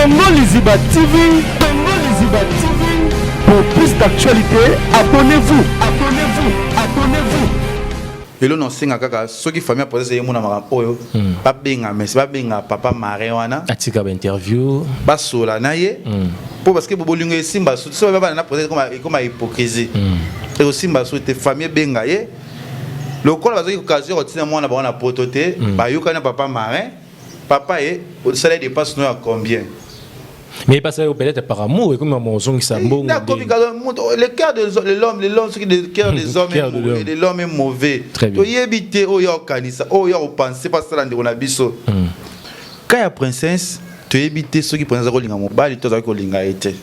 Congo Liziba TV, Congo Liziba TV. Pour plus d'actualité, abonnez-vous, abonnez-vous, abonnez-vous. Et là, on sait que ceux qui font poser des gens pas bien, mais c'est pas bien papa Mariana. Atika interview. Pas sur la naïe. Pour parce que vous voulez simba, ça va pas poser comme hypocrisie. Et aussi simba sur tes familles bien gaillées. Le corps va dire que occasion au cinéma on a bon à prototé. Bah yo quand papa marin, papa est au salaire dépasse nous à combien? Mais pas ça peut-être par amour et comme mon son qui s'ambon. Le cœur de l'homme, ce qui le cœur des hommes de l'homme est mauvais. Très bien. Tu y habiter au yo kanisa, au yo penser pas ça dans on biso. Quand la princesse, tu y habiter ceux qui prennent ça kolinga mobile, tu as kolinga été.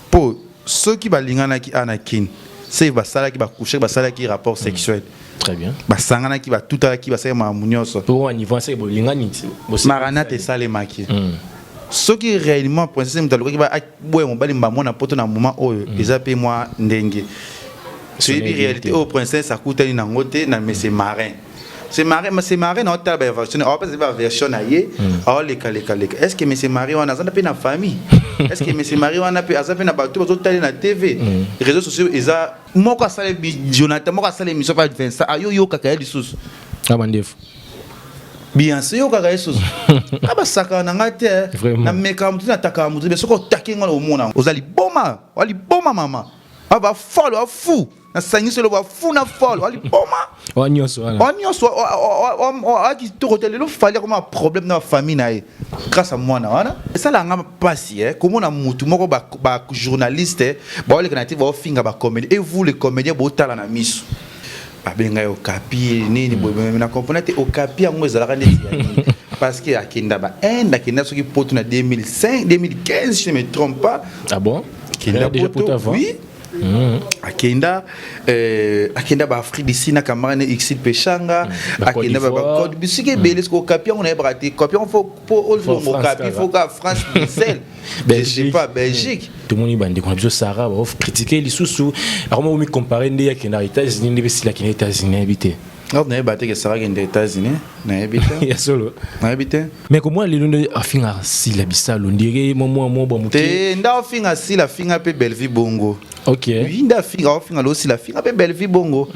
Pour ceux qui balinga na ki Anakin, c'est va ça qui va coucher, va ça qui rapport sexuel. Très bien. Ba sangana qui va tout à qui va ça ma munyoso. Pour un niveau c'est bolinga ni. Marana te sale maki. Ce qui réellement princesse mutalo qui va boye mobile mbamo na poto na moment oyo ezape moi ndenge. C'est une réalité au princesse ça coûte na ngote na mais c'est marin. C'est marin na ta version on peut pas version na yé alors les est-ce que monsieur Marie on a ça na famille est-ce que monsieur Marie on a ça na bato bazo tali na TV les réseaux sociaux eza moko sale Jonathan moko sale mission pas Vincent ayo yo kaka lisusu Amandef bien sûr yo kaka lisusu aba saka na ngate na meka mutu na taka mutu be soko takinga lo mona ozali boma mama aba follow a fou na sangiso lo ba fou na follow ali boma onyoso qui te retele lo fallait comme un problème dans la famille na grâce à moi na wana ça la nga pasi comment na mutu moko ba journaliste ba le kanati ba finga ba comédie et vous les comédiens bo tala na miso ba benga yo kapi nini bo na componente au kapi ngo ezalaka neti parce que akinda ba akinda soki poto na 2005 2015 si je ne me trompe pas. Ah bon kinda déjà pour avant oui. Akenda ba Afrique d'ici na camarade Xil Pechanga akenda ba code bisike beles ko kapia on a braté kapia on faut pour capi faut que France Bruxelles je sais pas Belgique tout le monde bande qu'on a besoin Sarah va critiquer les sous alors moi me comparer ndé akenda États-Unis ndé si la kenda États-Unis habité non na batté que Sarah des États-Unis na habité ya solo na habité mais comment les londe afinga si la bisalo ndire moi bon muté nda afinga si la finga pe Bellevue bongo. Ok. Oui, nda finga ofinga lo si la finga pe Bellevue bongo.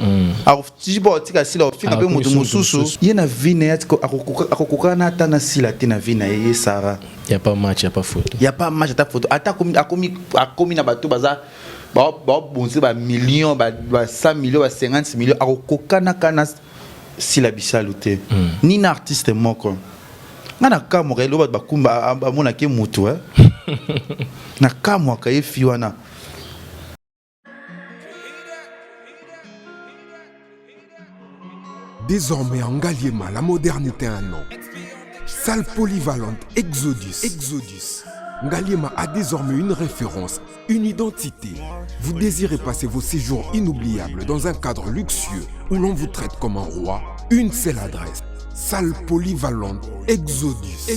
Alors tu bo tika si la finga pe mutu mususu. Yena vine atiko akokoka na tana si la tena vina ye Sarah. Y a pas match, y a pas photo. Y a pas match, ta photo. Ata akomi na bato baza ba bonzi ba millions ba 100 millions ba 50 millions akokoka na kana si la bisalute. Ni na artiste moko. Ngana kamo ka lo ba kumba amona ke mutu na kamo ka yefi wana. Désormais en Ngaliema, la modernité a un nom. Salle polyvalente Exodus. Ngaliema a désormais une référence, une identité. Vous désirez passer vos séjours inoubliables dans un cadre luxueux où l'on vous traite comme un roi? Une seule adresse. Salle polyvalente Exodus.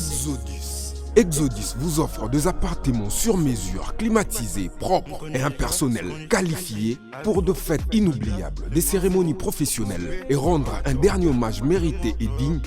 Exodus vous offre des appartements sur mesure, climatisés, propres et un personnel qualifié pour de fêtes inoubliables, des cérémonies professionnelles et rendre un dernier hommage mérité et digne.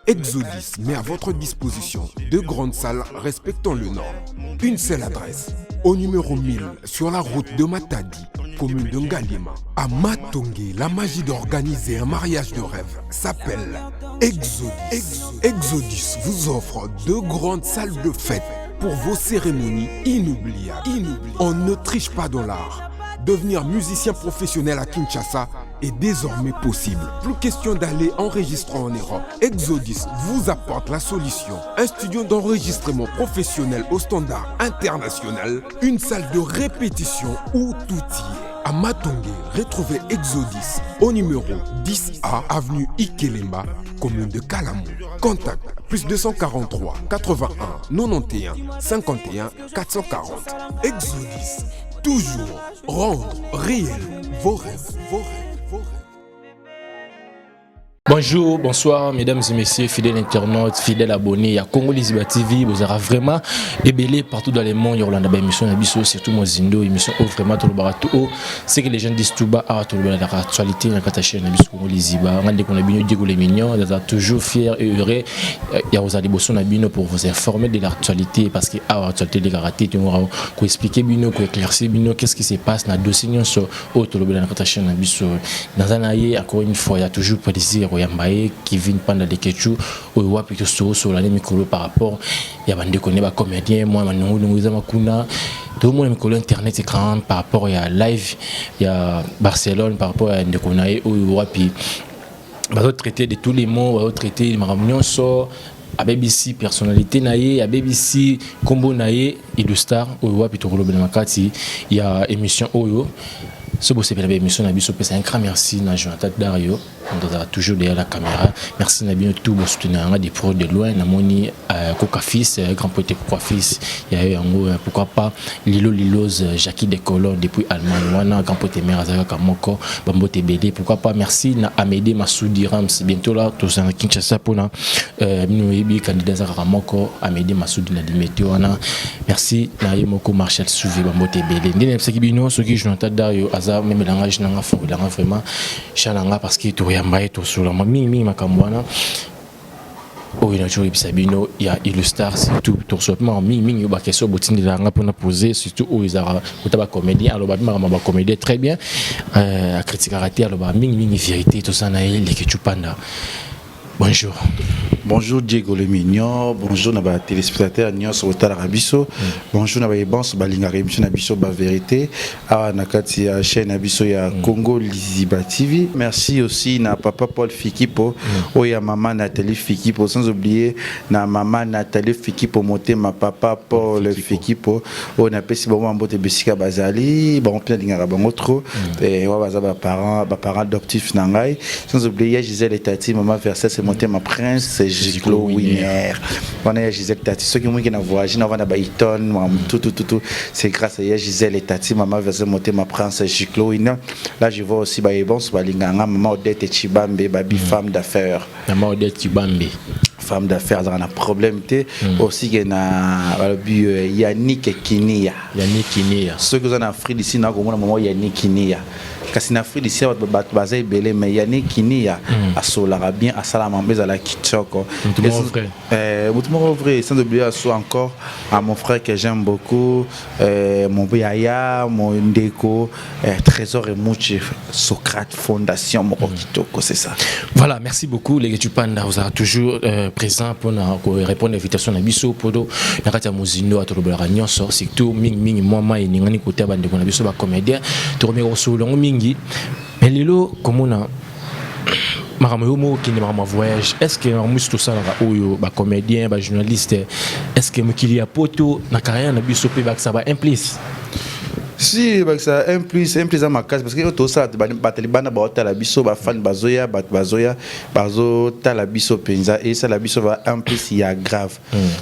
Exodus met à votre disposition deux grandes salles respectant le Nord. Une seule adresse, au numéro 1000 sur la route de Matadi, commune de Ngaliema. À Matongé, la magie d'organiser un mariage de rêve s'appelle Exodus. Exodus vous offre deux grandes salles de fête pour vos cérémonies inoubliables. On ne triche pas dans l'art. Devenir musicien professionnel à Kinshasa est désormais possible. Plus question d'aller enregistrer en Europe. Exodus vous apporte la solution. Un studio d'enregistrement professionnel au standard international. Une salle de répétition où tout y est. À Matongé, retrouvez Exodus au numéro 10A, avenue Ikelemba, commune de Kalamou. Contact plus 243 81 91 51 440. Exodus, toujours rendre réel vos rêves. Bonjour, bonsoir, mesdames et messieurs, fidèles internautes, fidèles abonnés à Congo Liziba TV. Vous aurez vraiment ébélé partout dans le monde. Il y aura une émission, surtout moi Zindo, émission où vraiment tout le barato. C'est que les gens disent tout bas, tout le bas la actualité, la catéchée, la émission Congo Liziba. On a dit qu'on a bien dit que les mignons, on est toujours fiers et heureux. Il y a aux adibosons Nabino pour vous informer de l'actualité parce que l'actualité des karatés, tu m'auras expliquer Bino, éclaircir Bino, qu'est-ce qui se passe dans le dossier sur tout le bas la catéchée, la émission. Dans un aïe, encore une fois, il y a toujours plaisir. Yambaye qui vient pendant des Ketchou ou wapi to sur l'année micro par rapport il y a bande connaît pas comédien moi manungu nunguza makuna tout le monde micro internet écran par rapport à live il y a Barcelone par rapport à ndekonaye ou wapi va traiter de tous les mots va traiter les maramions so à BBC personnalité naie à BBC combo naie Illustar ou wapi to global makati il y a émission oyo ce beau c'est la émission Nabiso c'est un grand merci à Jonathan Dario on est toujours derrière la caméra merci Nabino tout pour soutenir des pros de loin Namoni Coca Fils grand poète Coca Fils il y a pourquoi pas Lilos Jackie de Colon depuis Allemagne wana grand poète Merazaka Kamoko Bambote BD pourquoi pas merci na Amédée Massoudi Rams bientôt là tous en Kinshasa pour na Minoebi candidat Zaka Kamoko Amédée Massoudi na Dimetio wana merci na Yemoko Marshall Souvé Bambote BD ndine Sekibino ce qui Jonathan Dario même langage nanga fo langage vraiment chalanga parce que tout yambaye tout sur la mingi makambwana oh il a toujours Sabino il y a Illustar c'est tout tout simplement mingi ba question botine langa pour poser surtout où ils a kutaba comédien alors ba comédien très bien à critique raté alors ba mingi vérité tout ça na les que tu panda. Bonjour. Bonjour Diego le Mignon, bonjour na téléspectateurs Nyon sur Rabiso. Bonjour na bons balinga émission na biso ba vérité à na kati ya chaîne na biso ya Congo Liziba TV. Merci aussi na papa Paul Fikipo, oya maman Nathalie Fikipo sans oublier na maman Nathalie Fikipo monter ma papa Paul Fikipo. On a pesi bon mbote besika bazali, bon plein dinga bango trop et wa baza ba parents adoptifs na ngai. Sans oublier Gisèle et Tati maman Versailles monter ma prince c'est Giclo Winner. On a Gisèle Tati ceux qui m'ont qui na voyagé na vana Bayton tout c'est grâce à Gisèle et Tati maman Versailles monter ma prince c'est Giclo Winner. Là je vois aussi bon balinganga maman Odette Chibambe babi femme d'affaires. Maman Odette Chibambe femme d'affaires dans un problème aussi que na Yannick Kinia ceux que en Afrique ici na komona maman Yannick Kinia kasi na Afrique ici bato bazai belé mais Yannick Kinia asolara bien asalama mbeza la kitoko mon vrai sans oublier encore à mon frère que j'aime beaucoup mon yaya mon ndeko trésor et mouchi Socrate Fondation mon kitoko c'est ça. Voilà, merci beaucoup les Tupanda vous êtes toujours présent pour répondre à l'invitation na biso podo na kati ya muzino atolobela nyonso surtout mingi moi et ningani côté bande ko na biso ba comédien to remercie sur longo mingi mais lelo komona maramoyo qui ne mara voyage est-ce que musu to sala oyo ba comédien ba journaliste est-ce que mukili ya poto na carrière na biso pe ba ça va implice. Si ça implique à ma case parce que tout ça batelibana ba hôtel biso ba fan bazoya bazo ta la biso penza et ça la biso va implique il y a grave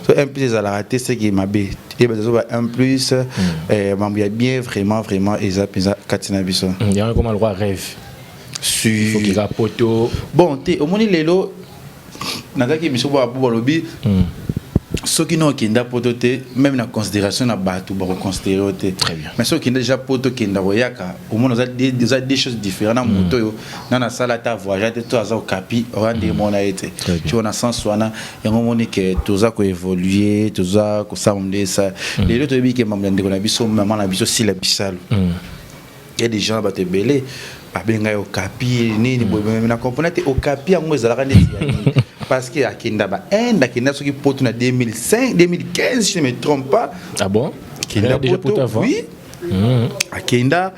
so implique à la rater c'est qui m'a bé et bazo va implique il y a bien vraiment et ça penza katina biso il y a comme le roi rêve si faut qu'il rapoto bon té au moni lelo nakaki biso ba lobby ceux qui n'ont qu'un pototé même la considération na batu ba considérer très bien mais ceux qui déjà poto kenda royaka au moins des choses différentes na moto yo na sala ta voyage to aza okapi rendre mon a été tu on a sens wana et on moni que toza ko évoluer toza ko samde ça les autres bi que mamla ndeko na biso maman na biso si la bisalo il y a des gens ba te belé ba benga okapi ni na comprendre okapi ngo ezalaka neti parce que Akinda ce qui porte en 2005 2015 si je ne me trompe pas. Ah bon? Akinda poto oui. Akinda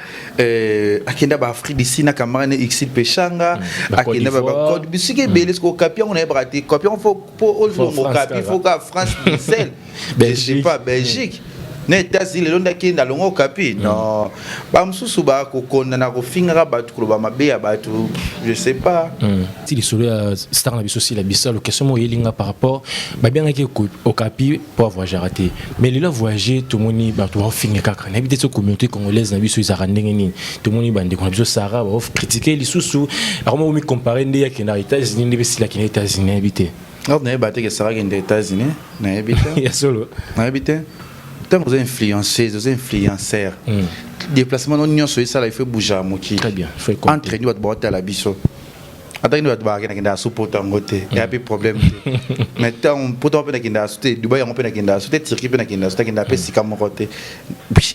ba Afrique d'ici na camarade Xil Pechanga Akinda ba code bisike beles ko copie on a braté copie on faut pour au capi faut qu'à France Bruxelles je sais pas Belgique na États-Unis londa kinda longo kapi non ba msusu ba kokonda na kofinga batu kuloba mabe ya batu je sais pas si les solo star na biso si la bisa le question mo yelinga par rapport ba bien que au kapi pour voyager raté mais les là voyager tout moni ba to finga kaka na bité communauté congolaise na biso izara ndenge ni tout moni bande ko biso sara ba critiquer les sous alors moi me comparer ndé ya na États-Unis ndé si la kina États-Unis habité non na ba te que sara kende États-Unis na habité ya solo na habité tant que vous influencez vous influenceurs déplacement non nyonso ça là il faut bouger à moki très bien faut entraîner votre boîte à la biso attends nous va kenda support ngote il y a pas problème mais tant pourtant on peut kenda souter Dubaï on peut kenda souter Turquie peut kenda souter kenda pe sika mokote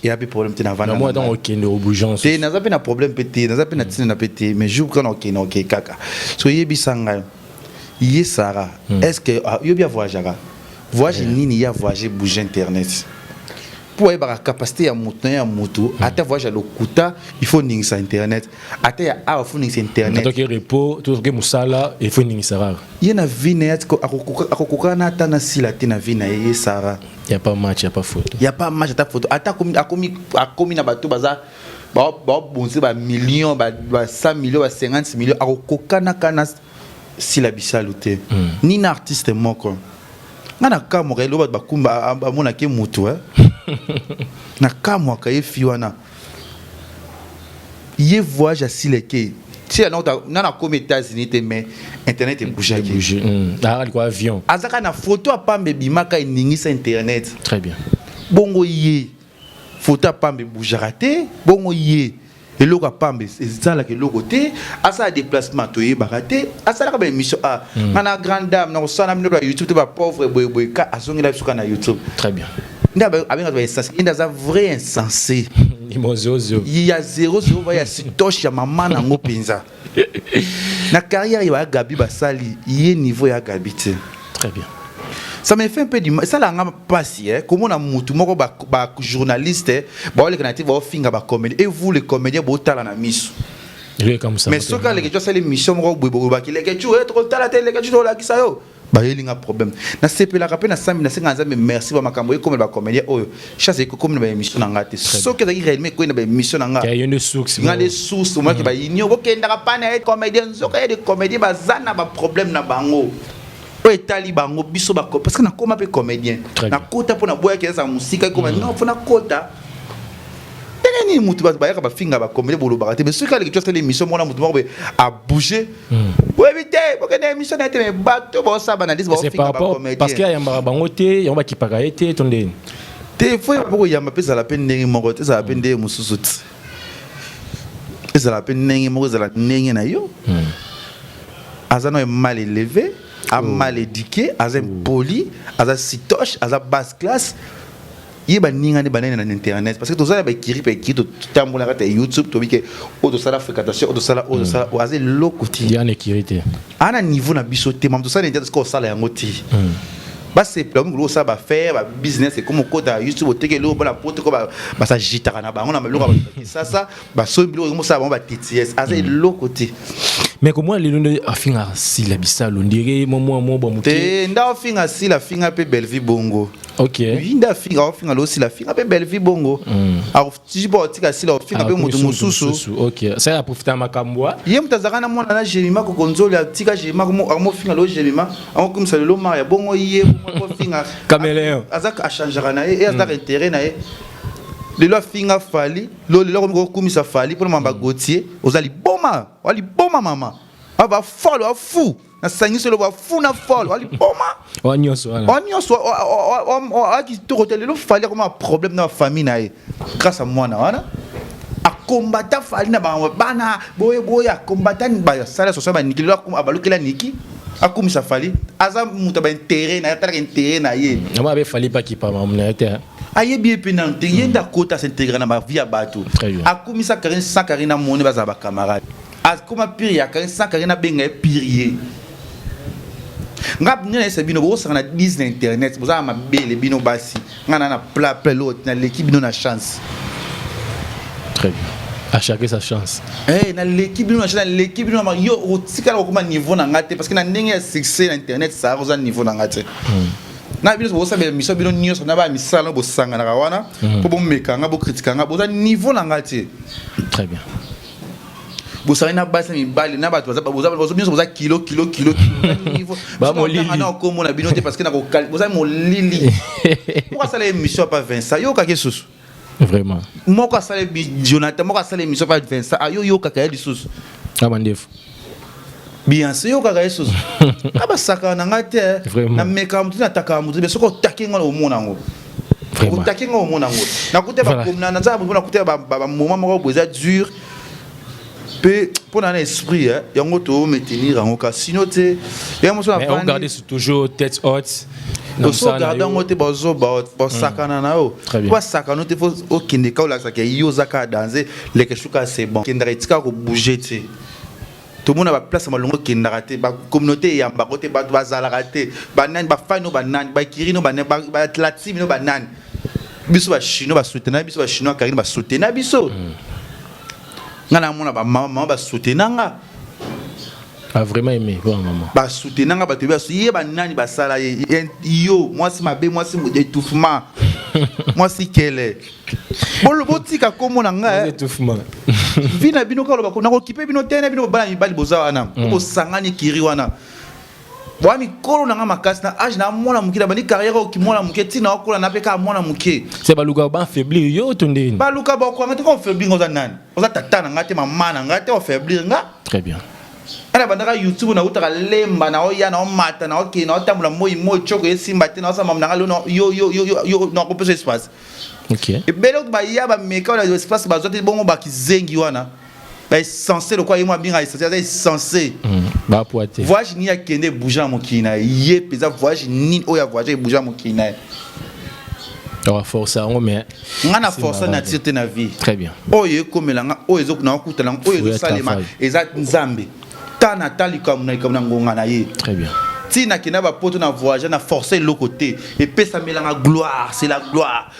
il y a pas problème tu na vana moi dans OK no bougeons tu na pas problème pété na pas na tina na pété mais jour quand OK kaka so yebisanga yé Sarah est-ce que yo bien voyager nini ya voyager bouger internet pour avoir la capacité à monter à moto à ta voyage à l'okuta il faut ning sur internet à ta il faut ning sur internet donc repos tout que musala il faut ning sara il y a na vie net akokuka na ta na sila te na vie na ye Sarah il y a pas match il y a pas photo il y a pas match ta photo ata akomi na bato baza ba bonzi ba millions ba 100 millions ba 50 millions akokuka na kana sila bisalute ni na artiste moko ngana kamo ka loba bakumba amona ke mutu na kamo ka yefi wana ye voyage asileke si na comme États-Unis mais internet est bougé ah quoi avion azaka na photo apambe bimaka iningisa internet très bien bongo ye photo apambe bougerate bongo ye eloko apambe ezala ke loko te asa déplacement to ye barate asa la ba émission na grande dame na osana mino ba YouTube ba pauvre boy ka azongi la suka na YouTube très bien ndaba abenga ba insensé inda vrai insensé imozozo il y a 0 va ya sitoshi ya mama na ngopinza na carrière ya Gabi basali ye niveau ya Gabi te très bien ça me fait un peu du mal ça la nga passi comment on a mutu moko ba journaliste ba ole kana ti ba finga ba comédie et vous les comédiens bo tala na miso comme ça mais ce que les gens c'est les missions moko bo ba ki les gens trop tala tele les gens la ki sa yo ba yelinga problème na sepela ka pe na sambi na senga nzambe merci ba makambo comme ba comédien oyo chasse ko comme na ba émission na ngate ce que ça réellement ko na ba émission na ngate il y a une source nga les sources moi ki ba inyo bo kenda ka pa na comédien zo ka des comédiens ba zana ba problème na bango o etali bango biso ba parce que na koma pe comédien na kota pona boya ke sa musique comme non faut na kota tengeni mutu ba ya ka ba finga ba comédien bolo ba te mais ce que les gens l'émission mona mutu mo a bouger ouais vite parce que l'émission na te bato ba sa banalise ba finga ba comédien parce que ya mbara bango te ya ba kipaka ete tonde te faut ba ya ma pesa la peine ndenge moko te za la peine de mususu te za la peine ndenge moko za la ndenge na yo azano est mal élevé a mal éduqué, a poli, a sitoche, a basse classe. Il y a des gens qui sont internet parce que tout ça qui tout tambola sur YouTube to bike o to sala fréquentation o to sala o aze lokoti il y a une sécurité ana niveau na bisoté mam to sala ndia ko sala yango ti ba c'est plan gros ça va faire ba business c'est comme ko ta YouTube o teke lo ba pote ko ba sa jitaka na ba on a lo ba ça ba so bilo mo ça ba TTS aze lokoti mais comment les gens a finga si la bisa lo ndire mo bon te nda finga si la finga pe Bellevue bongo OK oui nda finga lo si la finga pe Bellevue bongo alors si bo tika si la finga pe mutu mususu OK ça a profité makambwa ye mutazaka na mona na Jelima ko konzoli tika Jelima mo finga lo Jelima amo comme ça lo maria bongo ye mo finga caméléon azaka a changer na ye azaka intérêt na ye le lo finga fali lo ko kumisa fali pour mamba Gautier ozali boma wali boma mama aba follow a fou na sangiso lo ba fou na follow wali boma onyoso aki to hotel lo fali comme un problème na famille na ye grâce à moi na wana a combattre fali na bana boya combattre ba sala so ba nikilo ko abalukela niki akumisa fali aza muta ba intérêt na ta intérêt na ye na ba fali pas qui pas mamna te aye bien penante yenda kota s'intégrer na ma vie à bateau akumisa Karine sans Karine moni ba za ba camarade akuma pire ya Karine sans Karine benga pire ngap nyene se bino bo na Disney internet bo za ma bele bino basi ngana na pla l'autre na l'équipe bino na chance très bien à chacun sa chance na l'équipe bino na chance l'équipe bino ma yo otika ko ma niveau na ngate parce que na ndenge ya succès na internet ça roza niveau na ngate na bino bo sabela miso bino nyonso na ba misala bo sanga na wana po bo mekanga bo kritikanga bo za niveau na ngati. Très bien. Bo sanga na basa mi bali na ba bo bino bo za kilo niveau. Ba mo lili. Na ko mo na bino te parce que na ko bo za mo lili. Pourquoi ça les mission pas Vincent yo ka kesusu. Vraiment. Moko asale bi Jonathan moko asale mission pas Vincent ayo yo ka ka lisusu. Abandef. Bien sûr yo ka ka lisusu. Aba saka na ngate na meka mutu na taka mutu be soko takinga o mona ngo. Vraiment. Takinga o mona ngo. Na kute ba komna na za na kute ba moment moko boza dur. Pe pour un esprit yango to maintenir en cas sinon te yango so na on garder toujours tête haute. Donc so garder en te bazo ba sakana na o. Kwa sakana te faut o kinde ka la saka yo zaka danser les que shuka c'est bon. Kindra tika ko bouger te. Tout le monde a ba place malongo kindra te ba communauté ya ba côté ba bazala te ba nan ba fano ba nan ba kirino ba ba atlati no ba nan. Biso ba chino ba soutenir biso ba chino karine ba soutenir biso. Ngana mona ba maman ba soutenanga a vraiment aimé bon maman ba soutenanga ba tebe so yeba nani ba sala yo moi si mabe moi si étouffement moi si kele bolo botika komo na nga étouffement vina bino ka lo ba ko na ko kipe bino tena bino bala mi bali boza wana ko sangani kiri wana Wa mikolo na nga makasi na age na mona muke na bani carrière o ki mona muke tina okola na peka mona muke. C'est baluka ba faiblir yo tondeni. Baluka ba ko ngate ko faiblir ngoza nani. Oza tata na ngate mama na ngate o faiblir nga. Très bien. Ana bandaka YouTube na utaka lemba na oya na o mata na oke na otambula moi choko esimba te na osa mamna ngalo no yo na ko pese espace. OK. E belo ba ya ba meka na espace ba zote bongo ba kizengi wana. Est censé le quoi et moi bien est censé ba poate voyage ni akende bouger mon kina yé pesa voyage ni oya voyager bouger mon kina on va forcer on mais ngana forcer na tite na vie très bien oye komelanga oye zo na okutala oye zo salema eza nzambe tana talika muna ngonga na ye très bien tina kina ba poto na voyager na forcer le côté et pesa melanga gloire c'est la gloire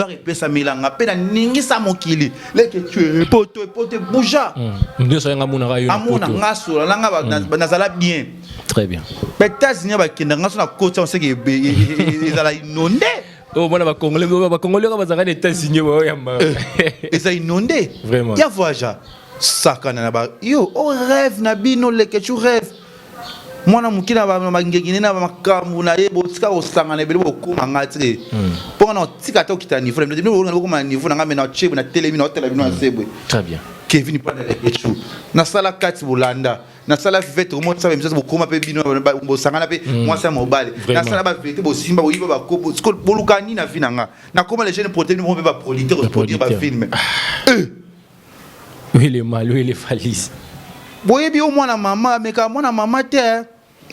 et pesa melanga pe na ningisa mokili leke tu poto bouja ndio so nga muna rayo amuna ngaso langa ba nazala bien très bien États-Unis ba kenda ngaso na côté on sait que ezala inondé oh bona ba congolais ba zanga des États-Unis ba yamba ezala inondé vraiment ya voyager sakana na ba yo on rêve na bino leke tu rêves mwana mukina ba mangengine na makambu na yebo tika osangana bele bokuma ngati pona tika to kita niveau le bino bokuma niveau na ngame na chebu na télé bino hôtel bino azebwe très bien Kevin pas de kechu na sala kati bolanda na sala vete au monde ça même ça bokuma pe bino bosangana pe moi ça mobile na sala ba vete bo simba bo yiba ba kobo sko bolukani na vinanga na koma les jeunes protéines mo ba producteur produire ba film oui le mal oui les falises boyebi o mwana mama meka mwana mama te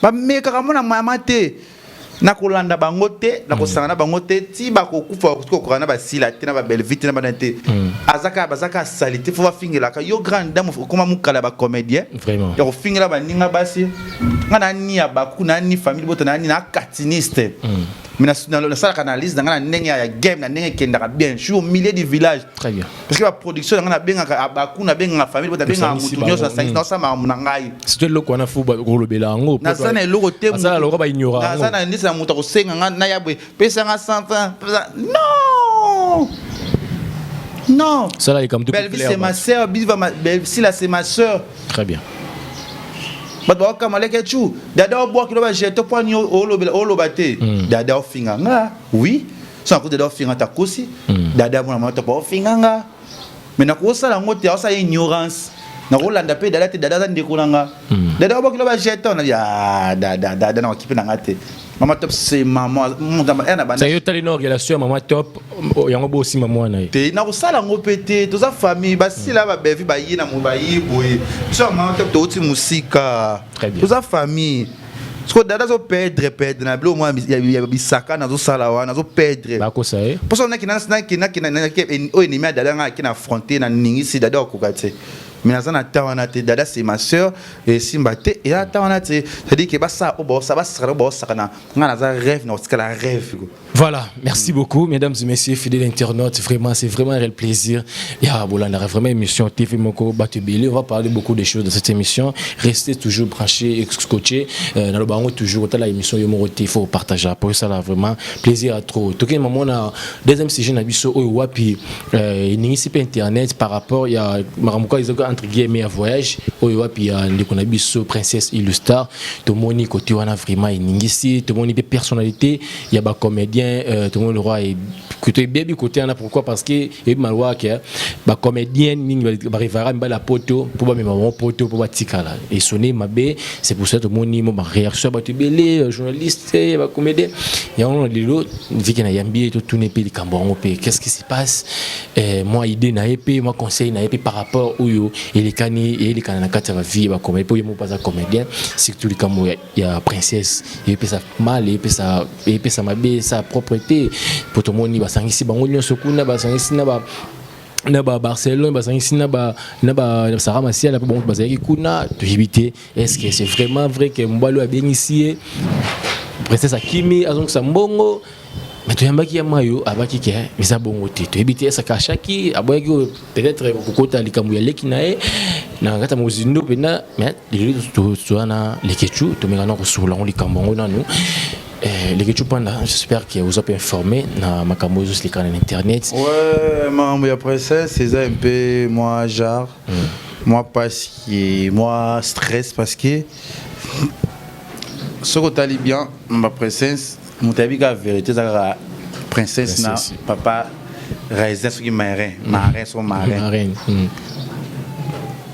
ba meka mwana mama te na kolanda bango te na kosangana bango te ti ba kokufa ko korana ba sila te na ba belle vite na ba nte bazaka salite fo ba fingela ka yo grande dame comme mukala ba comédien vraiment yo fingela ba ninga basi ngana ni ya ba kuna ni famille botana ni na cartooniste mais na sala analyse ngana ndenge ya game na ndenge kenda bien je suis au milieu du village très bien parce que la production ngana benga ba kuna benga famille botana benga mutu nyosa sa na sa ma ngai c'est le ko na fu ba kolobela ngo na sana eloko te na sana loko ba ignora na sana ndisa mutu ko senga na yabwe pesa nga 100 non non ça là est comme tout Belle c'est ma sœur Biva si là c'est ma sœur très bien bato kamaleke chu dada obo kilo ba jeto point olobate dada ofinga nga oui sans côté dada ofinga takosi dada mona mata pa ofinga nga mais na ko sala ngote osa ignorance na rolanda pe dada te dada za ndeko nanga dada obo kilo ba jeto na ya dada na okipe na ngate mama top c'est maman na bana ça yo tali no relation maman top yango bo si maman na te na ko sala ngopete to za famille ba sila ba bevi ba yina mo ba yiboye so maman top to ti musika to za famille parce que dada zo perdre na blo moi ya bisaka na zo sala wana zo perdre ba ko ça eh parce que na kina o ennemi dada nga kina affronter na ningisi dada okokate mais naza na tawana te dada c'est ma sœur et simba te et na tawana te c'est-à-dire que ça ça va ça na naza rêve na la rêve. Voilà, merci beaucoup, mesdames et messieurs, fidèles internautes. Vraiment, c'est vraiment un réel plaisir. Il y a vraiment une émission TV Moko Batubili. On va parler beaucoup de choses dans cette émission. Restez toujours branchés et scotchés. Dans le bango, toujours, dans l'émission Yomoroté, il faut partager. Pour ça, là, vraiment, plaisir à trop. Tout cas, on a deuxième sujet, on a vu ça, puis il n'y a pas Internet par rapport, il y a, entre guillemets, un voyage, puis il y a une princesse Illustar. Tout le monde, côté, on a vraiment une ici, tout le monde, des personnalités, il y a des comédiens. Tout le monde le roi est côté bien côté pourquoi parce que il m'a roi que ba comédien va rivara la poto pour ba maman poto pour ba tikala et sonner ma bé c'est pour ça tout le monde ni ma réaction ba tubelé journaliste ba comédien il y a un lilo vu qu'il y a yambi tout n'est pas de cambon qu'est-ce qui se passe moi idée na épée moi conseil na épée par rapport où il est cani et il est cana kata va vie ba comédien pour moi pas comédien c'est tout les cambon il y a princesse et puis ça mal et puis ça ma bé ça propriété pour tout le monde va sangisi bango nyonso kuna ba sangisi na ba Barcelone ba sangisi na ba Saramasia la bon bazaki kuna to éviter est-ce que c'est vraiment vrai que Mbalo a bien ici princesse Akimi azong sambongo mais tu yamba ki yamayo abaki ke misa bongo te to éviter ça kachaki aboyaki peut-être kokota likambu ya leki nae na ngata mozindo pena mais to na lekechu to mengana ko sula on likambu na nous. Les j'espère que vous avez informé dans ma camoufle sur internet. Ouais, mais après ça, c'est un peu moi genre, moi parce que moi stress parce que ce que tu as dit bien, ma princesse, mon tabi la vérité, c'est la princesse na papa raisin sur qui marin sur marin.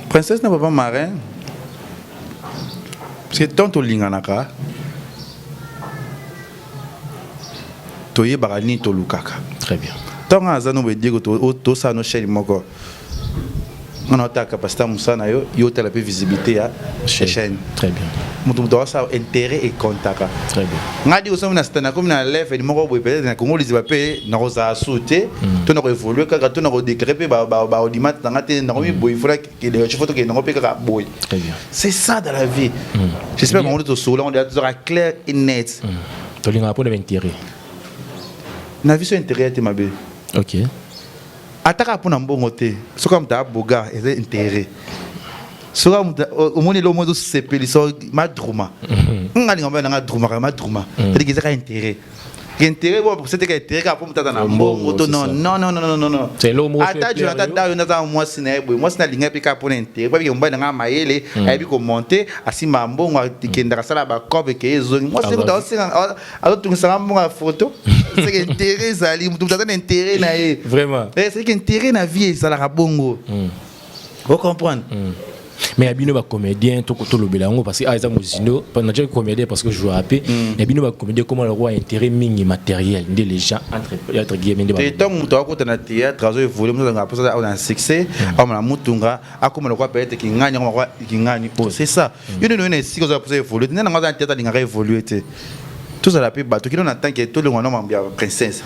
Princesse n'a pas marin parce que tant au linganaka. Toye barani to lukaka. Très bien. Tant que nous veut dire que tout ça nous cherche moko. On a ta capacité musana yo telle visibilité à chaîne. Très bien. Mutu doit ça intérêt et contact. Très bien. Ngadi aussi na stana comme na lève et moko boy peut-être na Congo les papiers na rosa sauter to na évoluer ka to na décréper ba audimat na ngate na mi boy fera que les photos que na pe ka boy. Très bien. C'est ça dans la vie. J'espère qu'on est au sol on est clair et net. To linga pour l'intérêt. Na vie sur intérêt te mabe. OK. Ataka pour mbongo te. So comme ta boga et intérêt. So comme au monde le monde se peli so madruma. Ngali ngamba na madruma. C'est que ça a intérêt. Intérêt bon c'était que intérêt pour mutata na mbongo to non. C'est le mot. Ata tu ata na za moi sinebo. Moi sina linga pika pour intérêt. Parce que mbana nga maele abi ko monter asima mbongo tikendaka sala ba kobe ke ezoni. Moi c'est que singa alors tu sanga mbongo photo. C'est que intérêt ça li mutata na intérêt na e. Vraiment. C'est que intérêt na vie ça la bongo. Vous comprenez? Mais abino ba comédien to le belango parce que aiza muzino pendant que comédien parce que je joue rapper abino ba comédien comment le roi intérêt mini matériel des les gens entre guillemets de et tant muto akota na théâtre azo évoluer muto nga posa on a succès on a mutunga akoma le roi peut-être ki nganya ngwa ki ngani c'est ça yo ne ne si ko posa évoluer na nga théâtre nga évoluer tout ça la pe bato ki on attend que tout le monde mambia princesse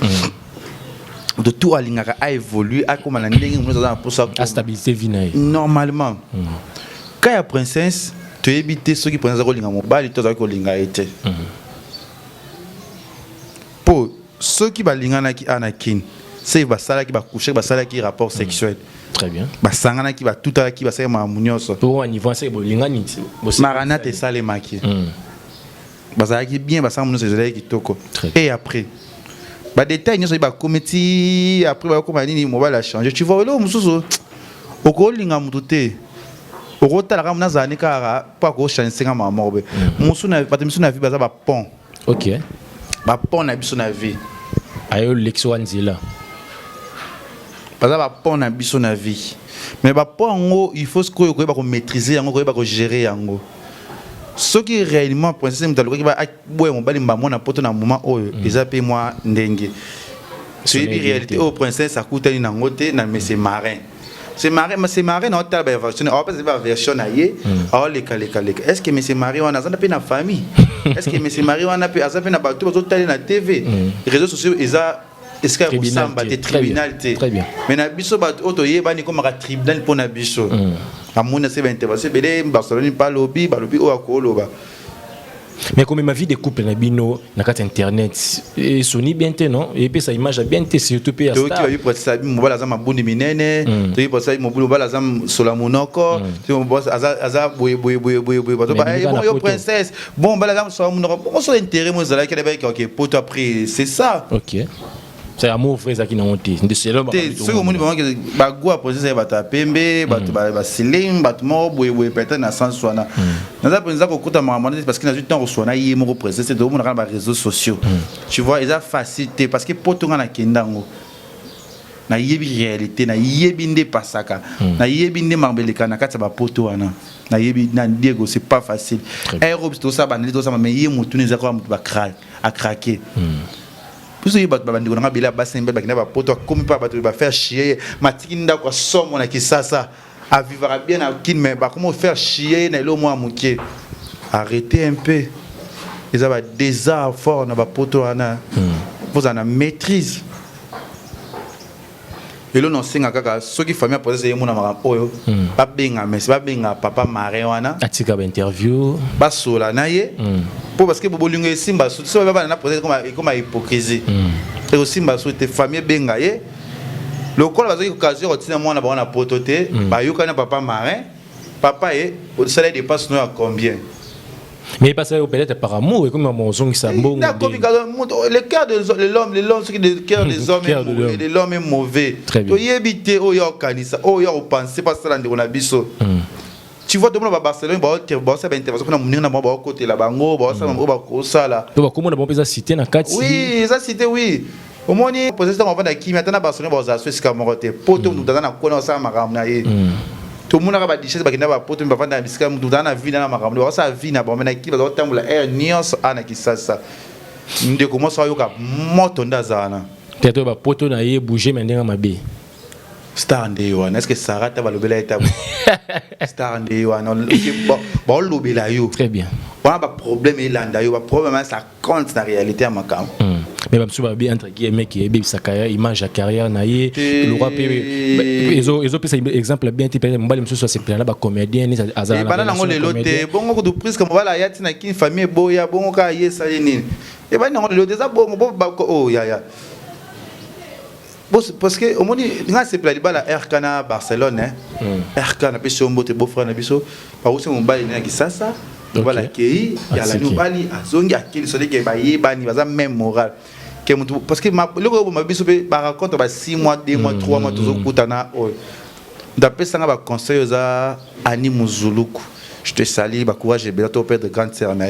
de tout alingaka a évolué akoma na ndenge muto za posa la stabilité vinae normalement. Quand la princesse, tu évites ceux qui prennent la mobile, tu as linga été. Pour ceux qui va linga qui Anakin, c'est ça qui va coucher, ça qui rapport sexuel. Très bien. Basangana qui va tout à qui va faire ma munioso. Pour un niveau c'est linga ni. Marana te sale maki. Basala qui bien basang munioso c'est qui toko. Et après ba détail nous ba committee après ba comme ni mobile a changé. Tu vois là mususu. Oko linga mutute. Rota la ramna zani kara pas ko chance nga mamobe musu na pas musu na vie baza ba pont. OK. Ba pont na biso na vie ayo lexo wanzila baza ba pont na biso na vie mais ba pont ngo il faut ko ba ko maîtriser ngo ko ba ko gérer ngo ce qui réellement princesse mutalo ko ba boye mo bali mbamo na poto na moment oyo eza pe moi ndenge c'est une réalité au princesse akutani na ngote na monsieur marin. C'est marré non t'as la version on peut pas version aille oh les est-ce que monsieur Marie on a ça na famille est-ce que monsieur Marie on a pu ça na bateau bateau télé na TV les réseaux sociaux est-ce que vous samba des tribunal très bien mais na biso bateau to yeba ni comme un tribunal pour na biso amona c'est intervention belé Barcelone pas lobby o akoloba. Mais comme ma vie de couple na bino na carte internet et Sony bien te non et puis ça image bien te surtout pe star to qui pour ça mo bala za mabundi minene to pour ça mo bulu bala za sola monoko to mo boss aza boy bato ba yo princesse bon bala za sola monoko on so intérêt mo zala ki ba OK pour toi après c'est ça. OK. C'est amour frère ça qui n'a honte. C'est là. Ce que mon niveau ba goa procès ba ta pembe ba ba silim ba mo boy peut-être na sens soana. Dans ça penser ko kuta maman parce que na temps reçoit yé mo procès c'est de mon na réseaux sociaux. Tu vois, ils a facilité parce que potonga na kendango. Na yebi réalité na yebi ndé pasaka. Na yebi ndé marbeleka na kata ba poto wana. Na yebi na Diego c'est pas facile. Aérobe tout ça ba tout ça mais yé mutu ne za ko ba craquer. Puisque il va te dire que tu vas faire chier, matinda quoi somme na kisasa, à vivre bien à kin mais comment faire chier na lo moi muké. Arrêtez un peu. Ils ont des arts forts na ba poto ana. Vous en maîtrise. Et là non singa kaka ceux qui famille poser mon na oyo ba benga mais ba benga papa mare wana atika ba interview ba sola na ye pour parce que bolingo simba so ba na poser comme hypocrisie et aussi mba so te famille benga ye le col va occasion retina moi na ba na potote ba yoka na papa mare papa ye au salaire dépasse nous à combien. Mais il passe peut-être par amour et comme mon son qui s'ambonge. Le cœur de l'homme, le cœur des hommes est l'homme est mauvais. Très bien. Tu vois, tout le monde va à Barcelone, il va faire une intervention pour nous à côté là-bas. Comment on a cité na carte? Oui, ça cité oui. Au moins, on peut se dire qu'on va à qui maintenant Barcelone va à Suisse comme Roté. Poto nous dans la connaissance ça maramna. Tout le monde a dit que na poto mba vanda bisika mtu dana vina na makambo ça vina ba mena ki ba tambula air nios ana kisasa nde ko mosa yoka moto ndazana peut-être ba poto na ye bouger mendenga mabe star nde wana est-ce que Sarata va lobela eta star nde wana ba lobela yo très bien on a pas problème elanda yo ba problème ça compte na réalité à makambo. Mais même souvent bien entre guillemets qui est sa carrière image à carrière naie le roi ils ont exemple bien type mbali monsieur soit c'est plein là ba comédien ni azala et bana ngo lelo te bongo ko du prise comme voilà yati na kin famille boya bongo ka yesa nini et bana ngo lelo za bongo ba oh ya parce que au moins nga c'est plein bala RK na Barcelone RK na biso mbote beau frère na biso pa aussi mon bali na kisasa voilà qui il y a la nouvelle azongi akili so que ba yebani baza même moral parce que le ko ma biso ba raconte ba 6 mois 2 mois 3 mois toujours kutana d'après ça ba conseil za Ani Muzuluku je te salue ba courage et bien ton père de grande sœur na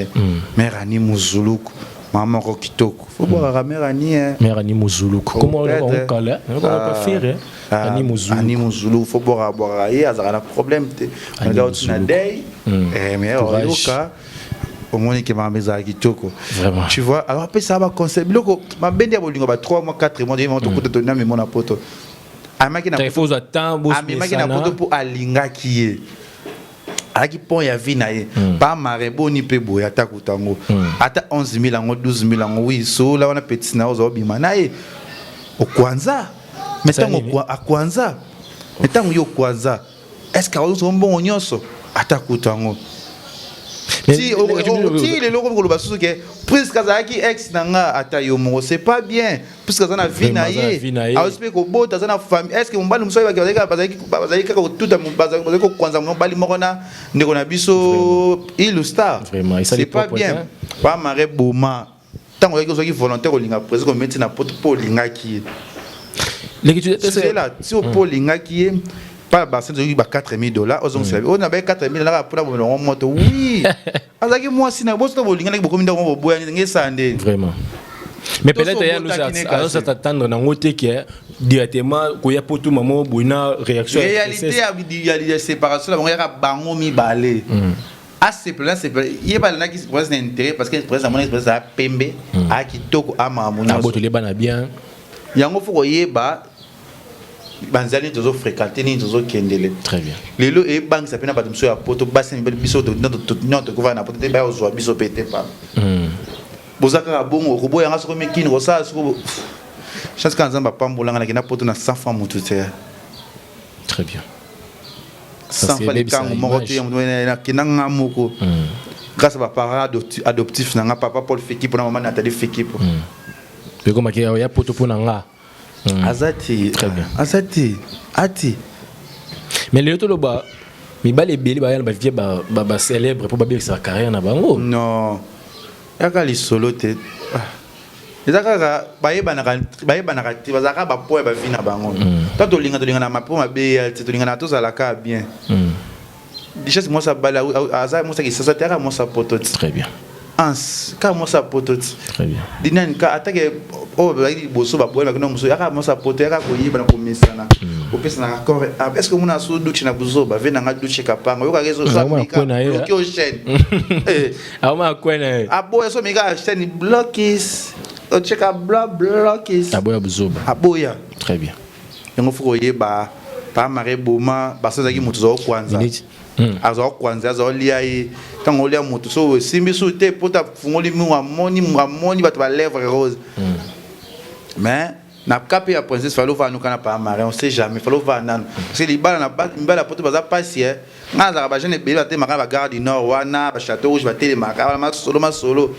mère Ani Muzuluku maman ko kitoko faut boire mère Ani Muzuluku comment on cala on va faire Ani Muzuluku faut boire et azara problème on regarde na day mais oyoka au moins que ma maison kitoko vraiment tu vois alors après ça va concept loko ma bendi bolingo ba 3 mois 4 mois ils vont te coûter na mais mon apoto amaki na faut attendre amaki na poto pour alinga kié aki pont ya vie na ye pas mare boni pe boya ta kutango ata 11000 ango 12000 ango oui so la wana petit na ozo bima na ye au kwanza metango kwa akwanza metango yo kwanza est-ce que ozo bon nyonso ata kutango si le logo ko ba susu ke prise kazaki ex nanga ata yo mo c'est pas bien puisque ça na vie na ye a espérer ko bota ça na famille est-ce que mbali muso ba bazaki ka ko tuta bazaki ko kwanza mbali moko na ndeko na biso illustar c'est pas bien pas mare boma tango yaki soki volontaire ko linga prise ko mettre na poto po linga ki c'est là si au po linga ki pas Barcelone il ba $4000 aux on a ba $4000 pour la moto oui azaki moi si na bosto bolinga na bokominda ko boya ngi sande vraiment mais peut-être il y a nous ça t'attendre na ngote que directement ko ya poto maman boina réaction réalité il y a des séparations là on ya bango mi balé ah c'est plein il y a pas là qui se pose d'intérêt parce que présent mon espèce à pembe à kitoko à mamuno na boto les bana bien yango faut yeba banzali tozo fréquenter ni tozo kendele très bien lelo e bank ça pena ba tumso ya poto basen biso to notre ko va na poto te ba ozo biso pété pas bozaka bongo ko boya ngaso ko mekini ko sa so chance kan zamba pambola ngana kina poto na 100 francs mutu te très bien sans faire les camps moroté na kinanga moko grâce à parents adoptif na papa Paul Feki pour maman Nathalie Feki pour comme il y a poto pour nanga azati très bien azati ati mais le to loba mi ba les beli ba vie ba célèbre pour ba bien sa carrière na bango non yaka li solo te ezaka bayeba na kati bazaka ba po ba vina bango tant to linga na mapo mabe to linga na to za la ka bien déjà moi ça bala aza moi ça qui ça terra moi ça potot très bien ans ka moi ça potot très bien dinan ka atake oh ba boso ba boela kana muso yaka moi ça potera ko yiba na ko misana ko pesa na accord est-ce que mona so duchi na buzo ba vena nga duchi kapanga yo ka kezo sa mika bloqué au chaîne ama kwena abo so mika chaîne blockis o cheka blockis aboya buzoba aboya très bien yango fuko yeba pa mare boma ba so zaki mutu zo kwanza azo kwanza azo lia yi tango lia mutu so simbi so te pota fungoli mwa moni bato ba lèvres rose mais na kapi ya princesse falo va nuka na pa mare on sait jamais falo va nan parce que libala na ba mbala poto baza pasi ngaza ba jeune bela te maka ba gare du nord wana ba château rouge ba télé maka ma solo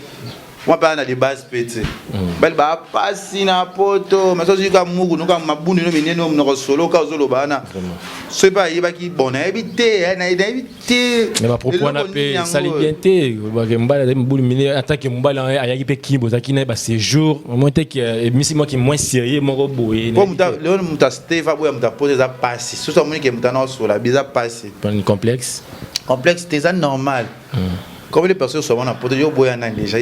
moi pas na des bases pété bel ba pasi na poto mais so zika mugu nuka mabuni no mineno no solo ka zolo bana c'est pas il va qui bon na éviter na éviter mais ma propos na pe sali bien te ba mbala de mbuli mine attaque mbala ayaki pe kimbo zakina ba séjour moment que misi moi qui moins sérieux mon robot pour muta le muta steva boya muta poser za pasi surtout moni que muta na so la biza pasi pas un complexe c'est ça normal comme les personnes sont en pote yo boya na déjà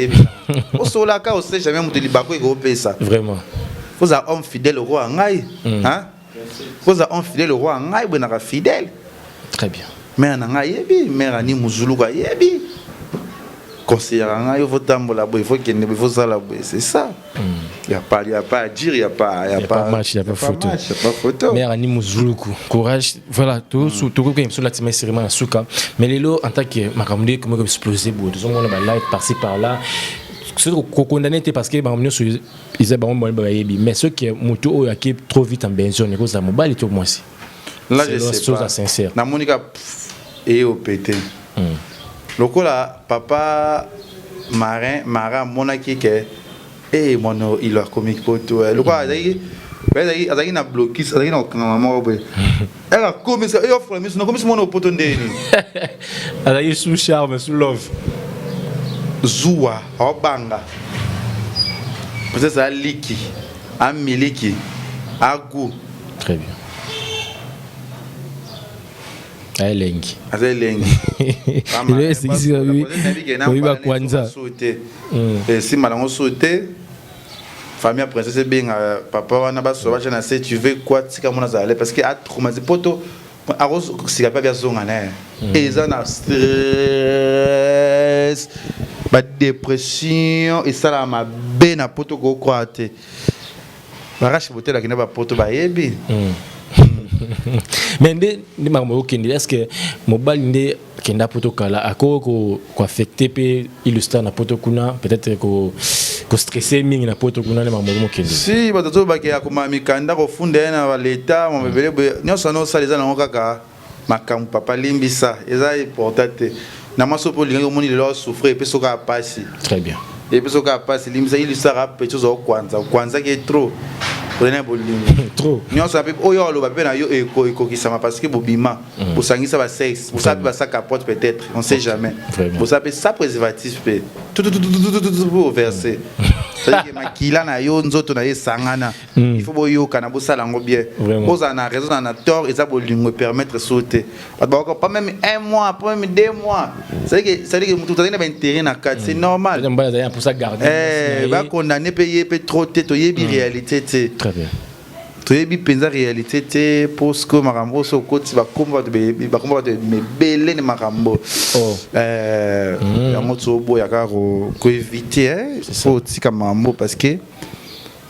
au sola ka o sait jamais muta libako ko pesa vraiment vous a homme fidèle au roi ngai hein vous a homme fidèle au roi ngai bonaka fidèle très bien mère na ngai yebi mère ni muzulu ka yebi conseiller ngai yo votambola bo il faut qu'il ne faut ça là c'est ça il y a pas à dire il y a pas match il y a pas photo mère ani muzulu courage voilà tout tout comme sur la team cérémonie suka mais lelo en tant que makamde comme exploser bo tout on va live par-ci par-là c'est condamné parce que ils ont mais ceux qui moto qui trop vite en benzone et ça mobile tout moi aussi là je sais pas sincère na monika et au pété lokola papa marin monaki que et mono il a comique poto lokola azaki na bloquis azaki na maman boy elle a commis ça et offre mais non comme si mono poto ndeni azaki sous charme sous love Zoua, Obanga. Peut-être ça liki, amiliki, agu. Très bien. Alengi. Alengi. Il est ici, oui. Oui, va Kwanza. Et si malango sauté, famille princesse bien, papa wana ba sauvage na c'est tu veux quoi tika mona zale parce que a traumatisé poto. Arose si pas bien zonga na. Et ça na stress. Ba dépression et ça la ma be na poto ko croate ba rache boté la kina ba poto ba yebi mais ndé makambo okende est-ce que mobile ndé kenda poto kala ako ko affecter pe illustre na poto kuna peut-être ko stresser mingi na poto kuna na makambo okende si ba toto ba ke akoma mikanda ko funda na ba leta mo bebele nyoso no saliza na ngokaka makambo papa limbisa eza important na maso pour linga moni le souffrir et puis soka passer très bien et puis soka passer limisa il sera petit zo kwanza qui est trop prenez bolingo trop nyo sa pe oyo lo ba pe na yo eko ki sama parce que bobima pour sangisa ba sexe pour ça ba ça capote peut-être on sait jamais pour ça pe ça préservatif pe tout pour verser c'est-à-dire que makila na yo nzoto na sangana il faut boyo kana bo sala ngo bien boza na raison na tort et ça bolingo permettre sauter pas même un mois pas même 2 mois c'est-à-dire que tout ça ba intérêt na cadre c'est normal pour ça garder va condamner payer pe trop tête yebi réalité très bien toyebi penza réalité te parce que makambo so koti ba komba de me belé ne makambo ya moto boya ka ko éviter faut tika mambo parce que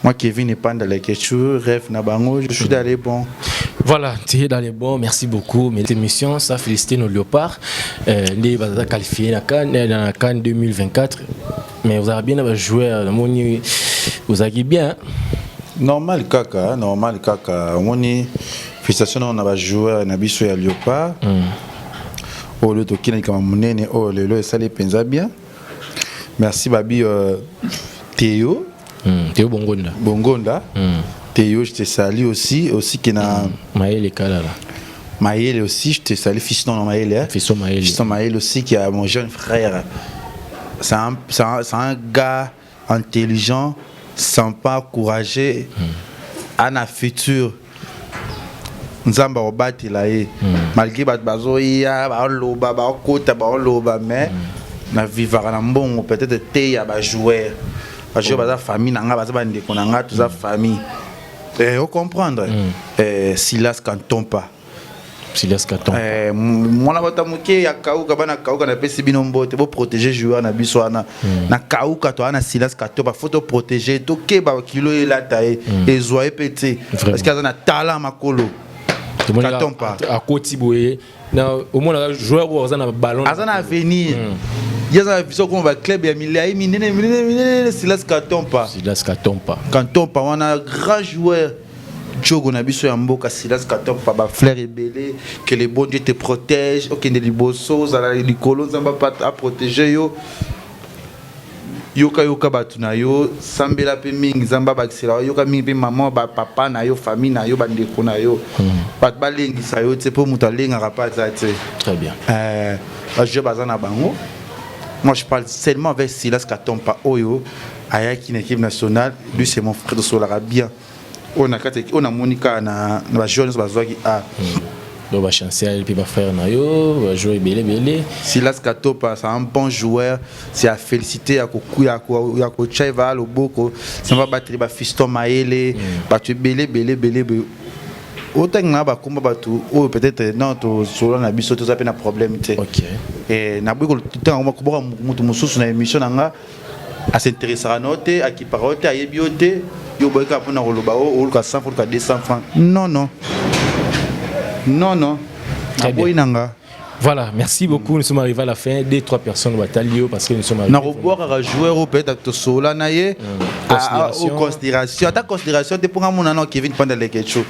moi Kevin n'est pas dans les questions rêve na bango je suis dans les bons. Voilà, tu es dans les bons, merci beaucoup. Mais l'émission, ça félicite nos léopards. Les va qualifier la CAN 2024. Mais vous avez bien joué, vous avez bien. Normal kaka, moni félicitations on a ba joueur na biso ya Léopard oh le tokina kama munene oh lelo esali penza bien merci babi Théo Théo Bongonda Théo je te salue aussi qui na Maël Kalala Maël aussi je te salue fiston Maël fiston Maël aussi qui a mon jeune frère c'est un gars intelligent sympa courageux un futur nzamba obati la ye malgré bat bazoya ba loba ba kota ba loba mais na vivre na mbongo peut-être te ya ba joueur baza famille nanga baza bandeko nanga tous a famille on comprendre Silas Kantompa mwana bata moke ya kauka bana kauka na pesi bino mbote bo protéger joueur na biso wana na kauka to ana Silas Kantompa faut protéger to ke ba kilo elata ezwa epete parce que azana talent makolo Kantompa à côté boye na au moins joueur ou azana ballon azana avenir yaza viso ko ba club ya milai minene Silas Kantompa Kantompa wana grand joueur Djogo na biso ya mboka Silas Kantompa ba frère ebelé que le bon Dieu te protège okende liboso za la likolo nzamba pas à protéger yoka batu na yo sambela pe mingi zamba bakisela yoka mingi pe maman ba papa na yo famille na yo bandeko na yo bat balengisa yo te po muta lenga rapata te très bien je bazana bango moi je parle seulement avec Silas Kantompa oyo ayaki na équipe nationale lui c'est mon frère de Solara bien on a Monica na ba jeunes bazwaki a donc ba chancel puis ba frère na yo ba jouer belé Silas Kantompa c'est un bon joueur c'est à féliciter à kokuya ya ko chaiva loboko ça va battre ba fiston Maele ba tu belé autant na ba komba batu o peut-être non to solo na biso to ça pe na problème té OK et na biko tout on va ko mutu mususu na émission nga à s'intéresser à noter à qui parote à yebioté yo boyka pona koloba o ka 100 francs 200 francs non boy nanga. Voilà, merci beaucoup. Nous sommes arrivés à la fin des 3 personnes Batalio parce que nous sommes arrivés. Na revoir à jouer peut-être sola na ye considération. Ta considération te pour mon nom Kevin pendant les quelque chose.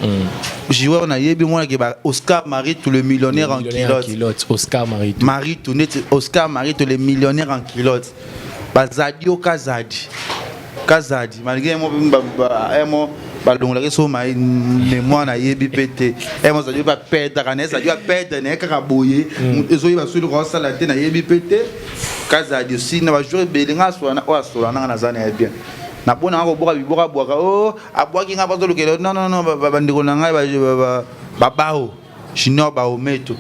Joueur na yebi moi ke ba Oscar Marie tout le millionnaire en culotte. Oscar Marie tout net Oscar Marie tout le millionnaire en culotte. Bazadio Kazadi malgré moi balongola ke so mai ne mwana yebi pete mo za ba perdre kanesa yo perdre ne ka boye ezo yi ba sulu ko sala te na yebi pete Kazadi aussi na ba jouer belinga so na o so na zana ya bien na bona ko boka biboka boka o abwaki nga ba zo lokelo non ba ndiko na ngai ba bao chino ba ometo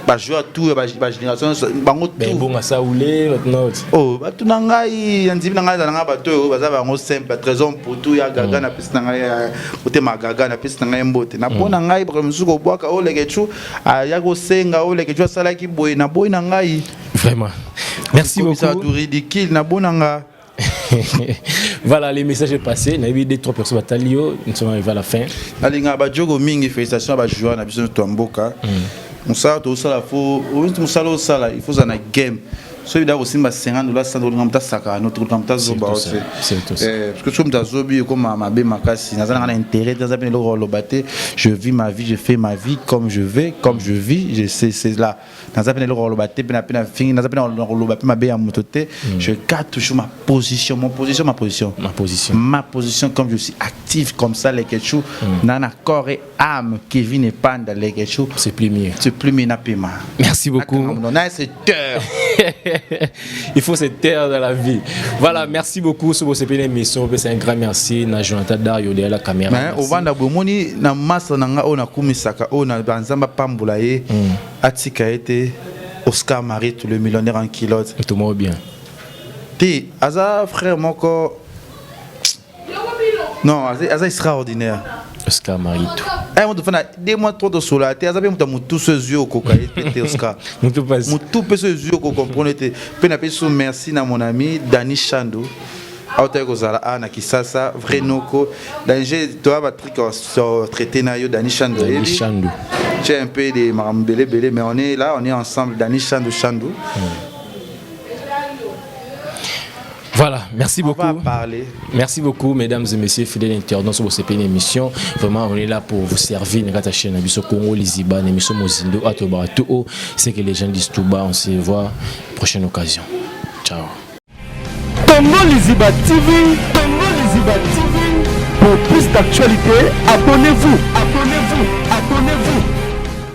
ba jouer tout ba génération bango tout bon à saoulé maintenant oh ba tunangai anzibi nanga za nanga bato baza bango simple trésor pour tout ya gaga na piste nanga ote magaga na piste nanga mbote na pona ngai ba musuko bwaka o lekechu ya ko senga o lekechu sala ki boy na boy ngai vraiment merci beaucoup ça tout ridicule na bonanga. Voilà, les messages est passé. On a eu 2-3 personnes Batalio. Nous sommes arrivés à la fin. Alinga ba jogo mingi félicitations ba joueur na biso to mboka. Musala to sala fo, musala sala, il faut ça na game. So ida aussi ba $50 $100 ngamta saka notre ngamta zoba aussi. Parce que comme ta zobi comme ma be makasi, na zana na intérêt dans appel le lobate, je vis ma vie, je fais ma vie comme je vais, comme je vis, je sais c'est là. Dans appel le lobate, pena fini, dans appel le lobate ma be à mototé, je garde toujours ma position, ma position comme je suis actif comme ça les quelque chose, nana corps et âme qui vient et panda les quelque chose, c'est plus mieux na pema. Merci beaucoup. On a cette heure. Il faut se taire dans la vie. Voilà, merci beaucoup. C'est une émission. C'est un grand merci. Na Jonathan Dario de la caméra. Mais au vanda bomoni na massa nanga ona kumisaka ona banzamba pambula ye atika été Oscar Marie tout le millionnaire en culotte. Tout le monde bien. Ti aza frère moko. Non, aza extraordinaire. Oscar Marito. On te fait des mois trop de sola. Tu as bien tous ces yeux au coca et Oscar. Tout peu ces yeux qu'on comprend. Penapeso merci na mon ami Dani Chandu. Autant que ça na kisasa vrai noko. Danger toi va truc traité na yo Dani Chandu. J'ai un peu de marambele belé mais on est là, on est ensemble Dani Chandu. Voilà, merci beaucoup. On va parler. Merci beaucoup, mesdames et messieurs, fidèles internautes sur cette émission. Vraiment, on est là pour vous servir. Nous avons chaîne Abisso Congo, Liziba, l'émission Mozindo, Atoba, tout haut. C'est que les gens disent tout bas. On se voit prochaine occasion. Ciao. Congo Liziba TV, Congo Liziba TV. Pour plus d'actualités, abonnez-vous.